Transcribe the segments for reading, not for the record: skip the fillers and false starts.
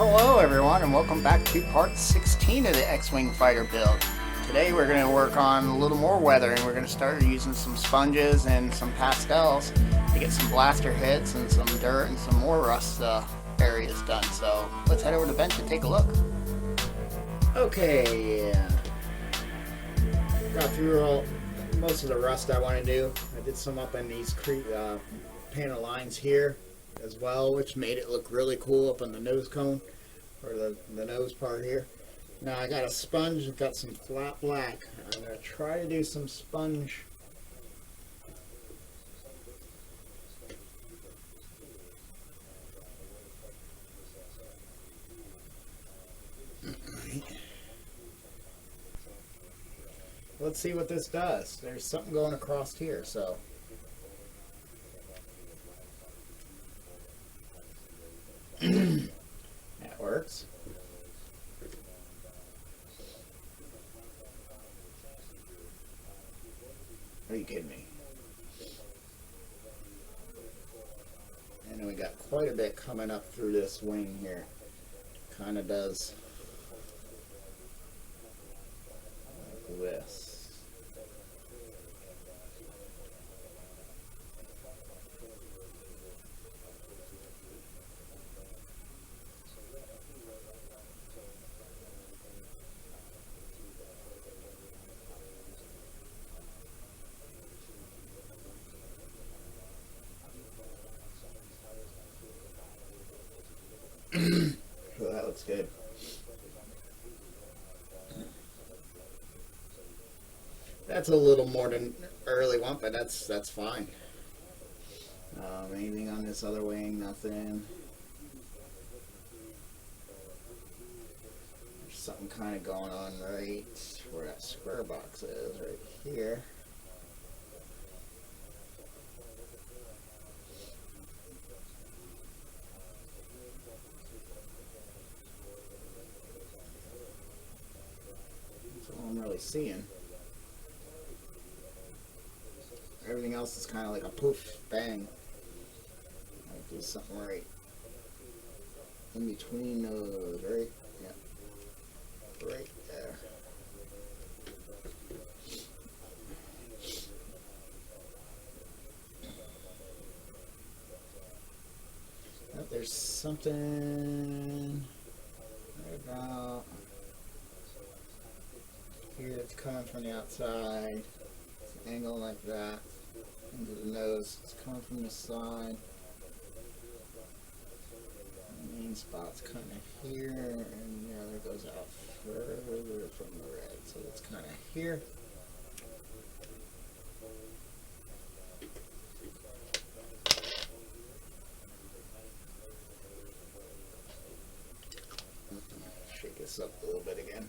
Hello everyone and welcome back to part 16 of the X-Wing fighter build. Today we're going to work on a little more weathering. We're going to start using some sponges and some pastels to get some blaster hits and some dirt and some more rust areas done. So let's head over to the bench and take a look. Okay, got through most of the rust I want to do. I did some up in these panel lines here as well, which made it look really cool up on the nose cone, or the nose part here. Now I got a sponge, got some flat black. I'm going to try to do some sponge. Let's see what this does. There's something going across here, so. That works. Are you kidding me? And then we got quite a bit coming up through this wing here. Kind of does like this. So that looks good. That's a little more than early one, but that's fine. Anything on this other wing? Nothing. There's something kind of going on right where that square box is, right here. I'm really seeing. Everything else is kind of like a poof, bang. I do something right in between those, right? Yeah, right there. Oh, there's something right about here that's coming from the outside. It's an angle like that into the nose. It's coming from the side. The main spot's kind of here, and the other goes out further from the red. So it's kind of here. Shake this up a little bit again.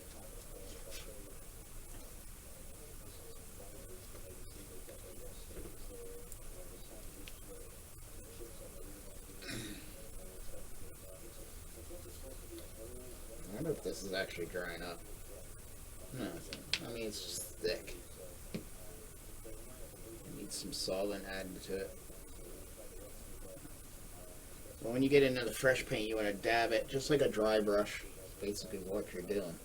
I wonder if this is actually drying up. No, I mean it's just thick. It needs some solvent added to it. Well, when you get into the fresh paint, you want to dab it just like a dry brush. That's basically what you're doing.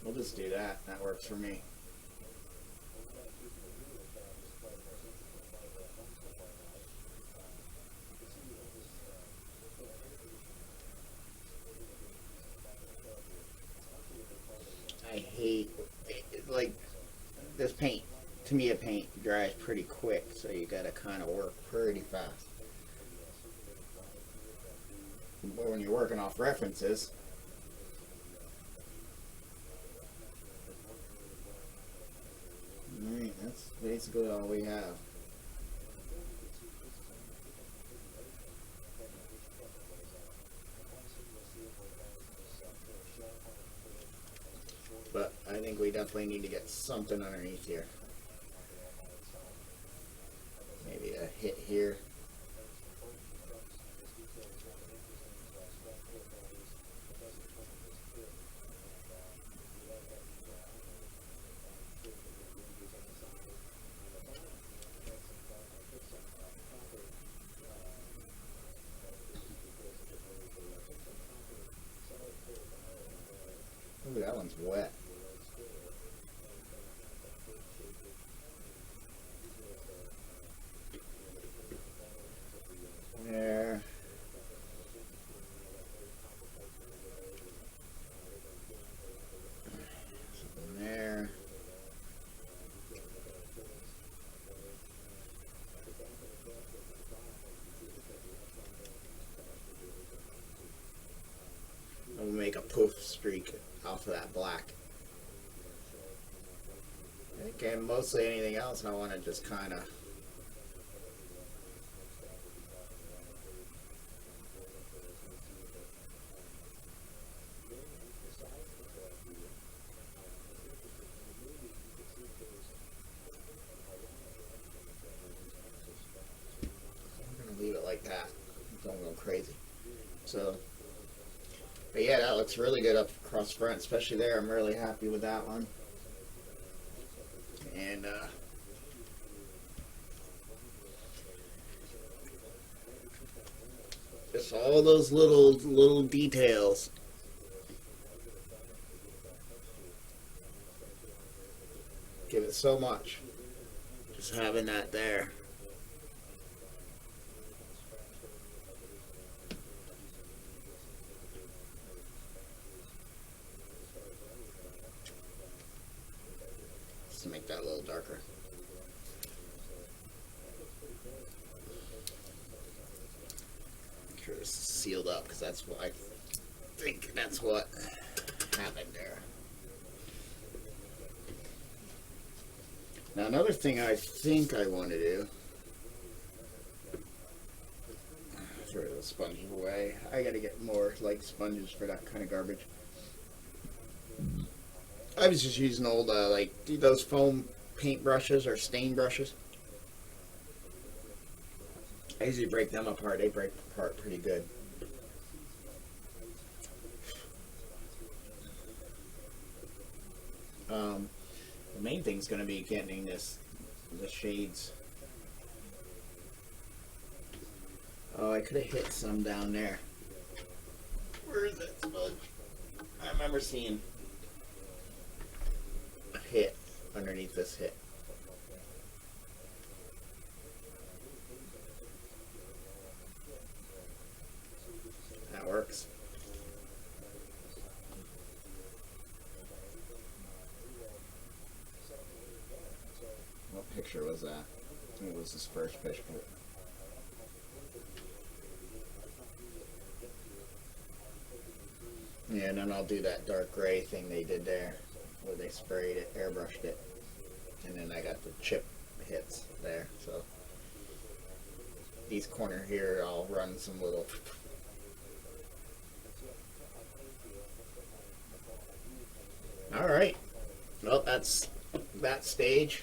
We'll just do that. That works for me. I hate like this paint. To me, a paint dries pretty quick, so you gotta kind of work pretty fast. But when you're working off references, alright, that's basically all we have. But I think we definitely need to get something underneath here. Maybe a hit here. wet. There. Something there. I'll make a poof streak off of that black. Okay, mostly anything else I want to just kind of leave it like that. Don't go crazy. So, but yeah, that looks really good up across front, especially there. I'm really happy with that one. And just all those little details. Give it so much. Just having that there. To make that a little darker. Make sure this is sealed up, because that's what I think that's what happened there. Now another thing I think I want to do, throw the sponge away. I gotta get more like sponges for that kind of garbage. I was just using old, like, those foam paint brushes or stain brushes. I usually break them apart. They break apart pretty good. The main thing's going to be getting the shades. Oh, I could have hit some down there. Where is that sponge? I remember seeing hit underneath this hit. That works. What picture was that? I think it was this first picture. Yeah, and then I'll do that dark gray thing they did there, where they sprayed it, airbrushed it, and then I got the chip hits there. So these corner here, I'll run some little. All right, well, that's that stage.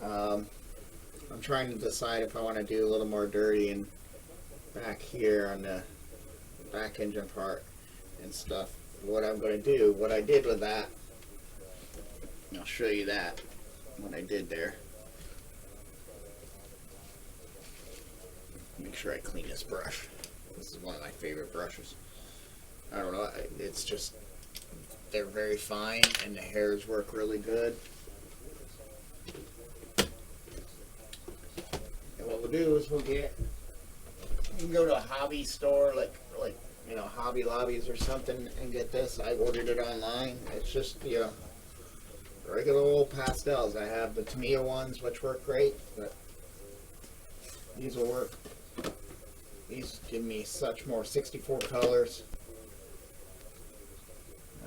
I'm trying to decide if I want to do a little more dirty and back here on the back engine part and stuff. What I'm going to do, what I did with that, I'll show you that, what I did there. Make sure I clean this brush. This is one of my favorite brushes. I don't know, it's just, they're very fine and the hairs work really good. And what we'll do is you can go to a hobby store like you know, Hobby Lobbies or something and get this. I ordered it online. It's just, you know, regular old pastels. I have the Tamiya ones, which work great, but these will work. These give me such more 64 colors.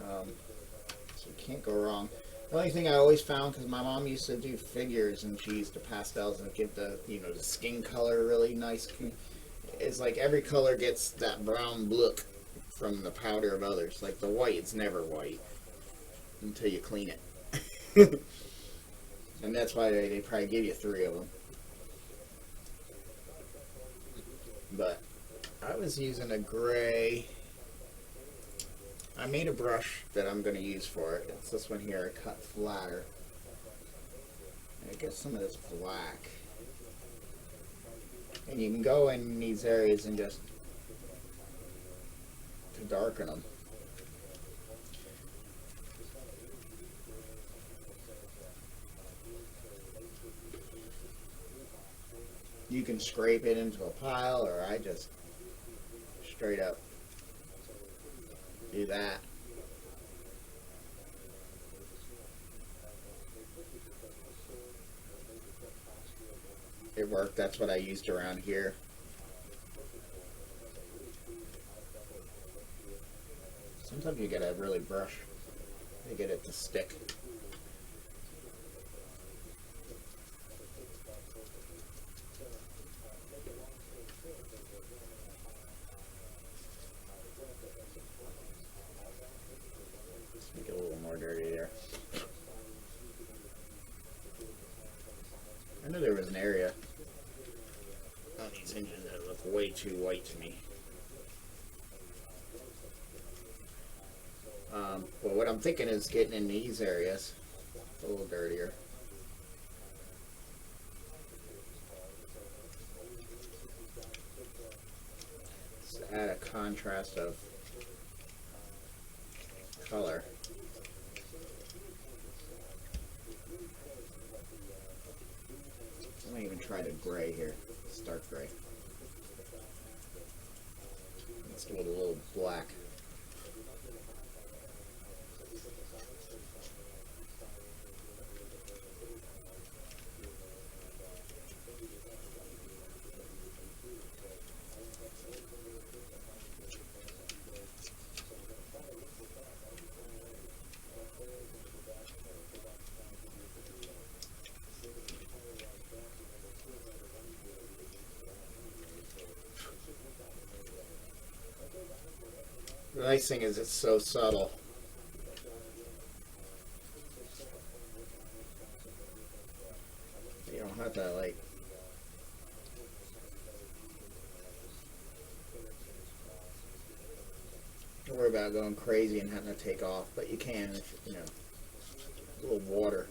So you can't go wrong. The only thing I always found, because my mom used to do figures and she used to pastels and give the, you know, the skin color really nice, is like every color gets that brown look from the powder of others. Like the white, it's never white until you clean it. And that's why they probably give you 3 of them. But I was using a gray. I made a brush that I'm going to use for it. It's this one here. I cut flatter. And it gets some of this black. And you can go in these areas and just to darken them. You can scrape it into a pile, or I just straight up do that. It worked. That's what I used around here. Sometimes you gotta really brush to get it to stick. Let's make it a little more dirty there. I knew there was an area on these hinges that look way too white to me. But what I'm thinking is getting in these areas a little dirtier. Just add a contrast of color. I might even try the gray here, this dark gray. Let's do it a little black. The nice thing is it's so subtle. You don't have to like worry about going crazy and having to take off, but you can if you know a little water.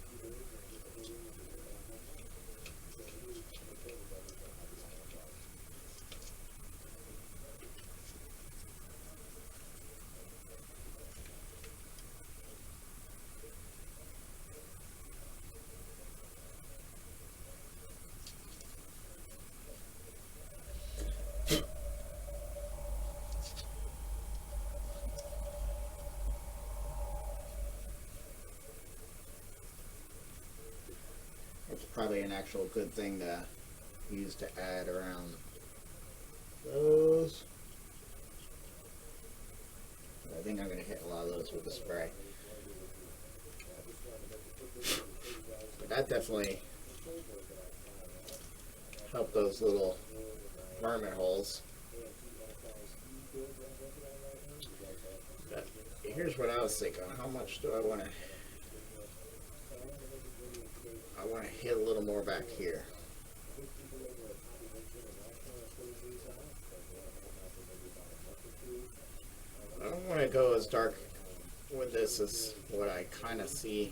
It's probably an actual good thing to use to add around those. I think I'm going to hit a lot of those with the spray. But that definitely helped those little varmint holes. But here's what I was thinking. How much do I want to... I want to hit a little more back here. I don't want to go as dark with this as what I kind of see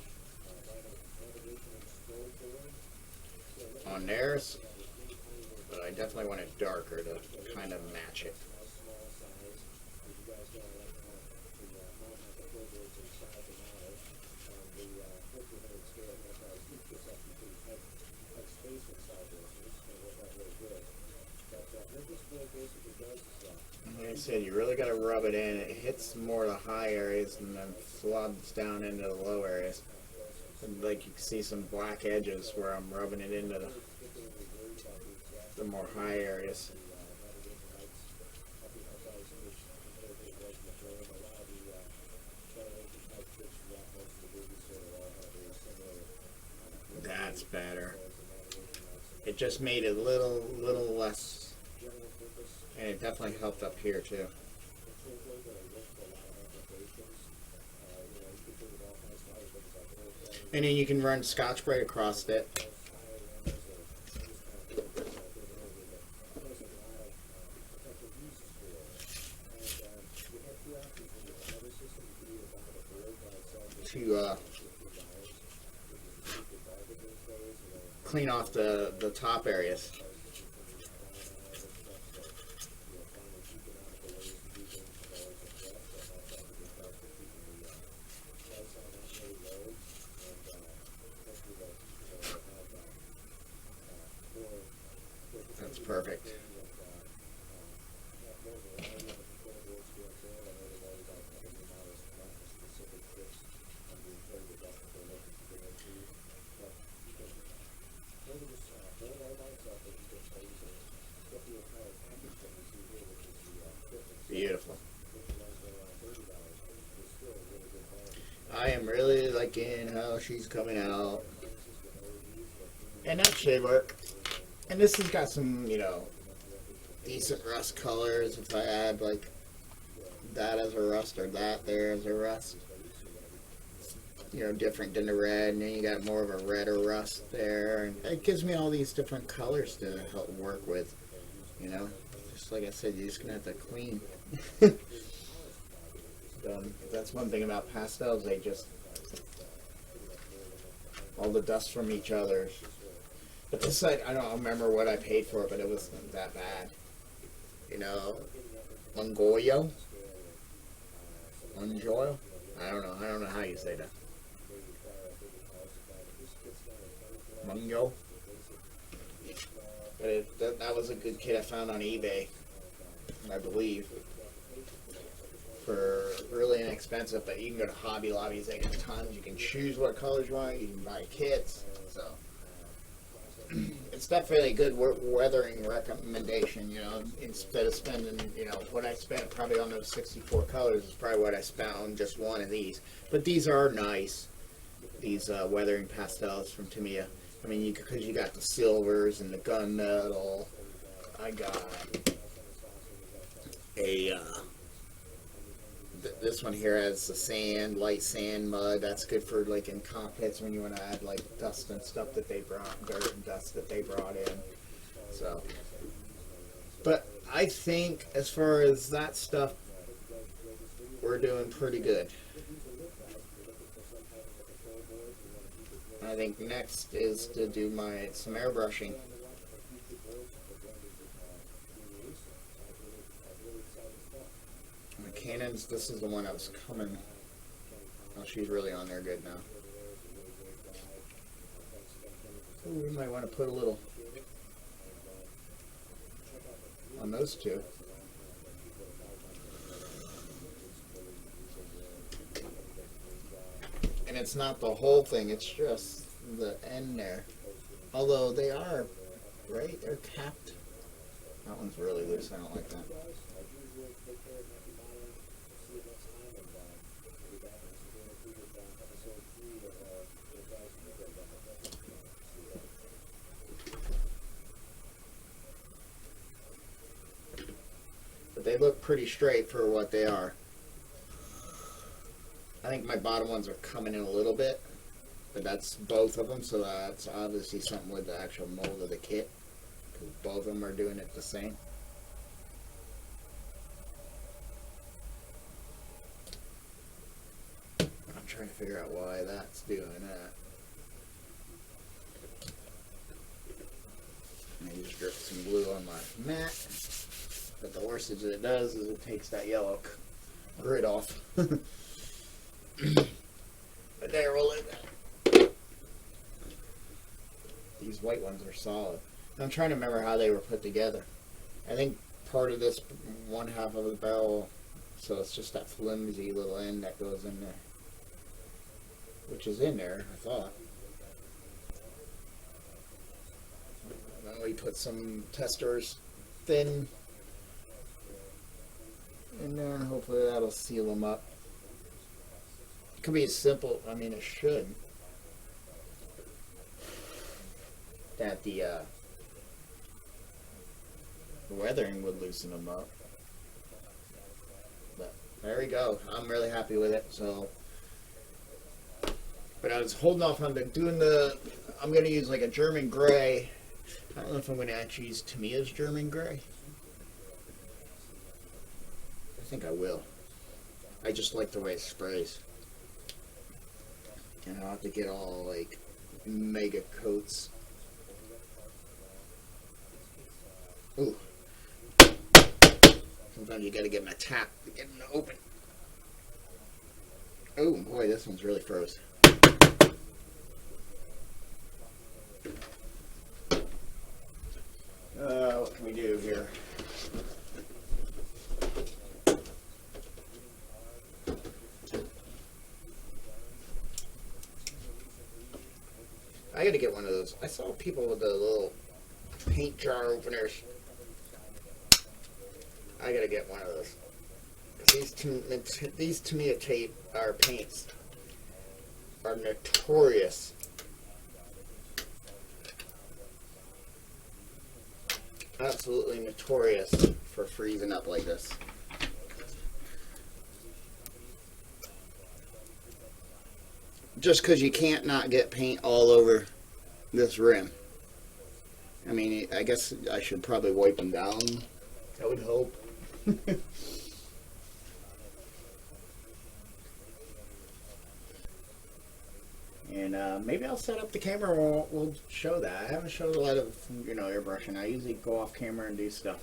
on theirs, but I definitely want it darker to kind of match it. Like I said, you really got to rub it in. It hits more of the high areas and then floods down into the low areas. And like you can see some black edges where I'm rubbing it into the more high areas. That's better. It just made it a little less, and it definitely helped up here too. And then you can run Scotch-Brite across it. To clean off the top areas. beautiful. I am really liking how she's coming out. And that should work. And this has got some, you know, decent rust colors. If I add like that as a rust or that there as a rust, you know, different than the red, and then you got more of a redder rust there, and it gives me all these different colors to help work with, you know. Just like I said, you're just gonna have to clean. That's one thing about pastels, they just, all the dust from each other. But this side, I don't remember what I paid for it, but it wasn't that bad. You know, Mongoyo? Monjoil? I don't know how you say that. Mungo? But that was a good kit I found on eBay, I believe. For really inexpensive, but you can go to Hobby Lobbies, they got tons. You can choose what colors you want, you can buy kits, so it's definitely a good weathering recommendation, you know. Instead of spending, you know, what I spent probably on those 64 colors is probably what I spent on just one of these. But these are nice, these weathering pastels from Tamiya. I mean, because you got the silvers and the gunmetal. I got a this one here has the sand, light sand, mud. That's good for like in cockpits when you want to add like dust and stuff that they brought, dirt and dust that they brought in. So, but I think as far as that stuff, we're doing pretty good. I think next is to do some airbrushing. Cannons, this is the one that was coming. Oh, she's really on there good now. Ooh, we might want to put a little on those two. And it's not the whole thing, it's just the end there. Although they are, right? They're capped. That one's really loose, I don't like that. They look pretty straight for what they are. I think my bottom ones are coming in a little bit, but that's both of them, so that's obviously something with the actual mold of the kit, because both of them are doing it the same. I'm trying to figure out why that's doing that. I just dripped some glue on my mat. But the worst that it does is it takes that yellow grid off. But there, we'll leave that. These white ones are solid. I'm trying to remember how they were put together. I think part of this, one half of the barrel, so it's just that flimsy little end that goes in there. Which is in there, I thought. And then we put some testers thin in there, and hopefully that'll seal them up. It could be as simple, I mean it should, that the weathering would loosen them up. But there we go, I'm really happy with it. So, but I was holding off on doing I'm going to use like a German gray. I don't know if I'm going to actually use Tamiya's German gray. I think I will. I just like the way it sprays. And I'll have to get all like mega coats. Ooh. Sometimes you gotta get my tap to get them to open. Oh boy, this one's really froze. What can we do here? I gotta get one of those. I saw people with the little paint jar openers. I gotta get one of those. These Tamiya tape or paints are notorious. Absolutely notorious for freezing up like this. Just because you can't not get paint all over this rim. I mean, I guess I should probably wipe them down. I would hope. And maybe I'll set up the camera and we'll show that. I haven't showed a lot of, airbrushing. I usually go off camera and do stuff.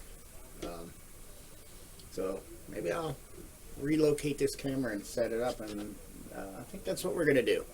So maybe I'll relocate this camera and set it up, and I think that's what we're going to do.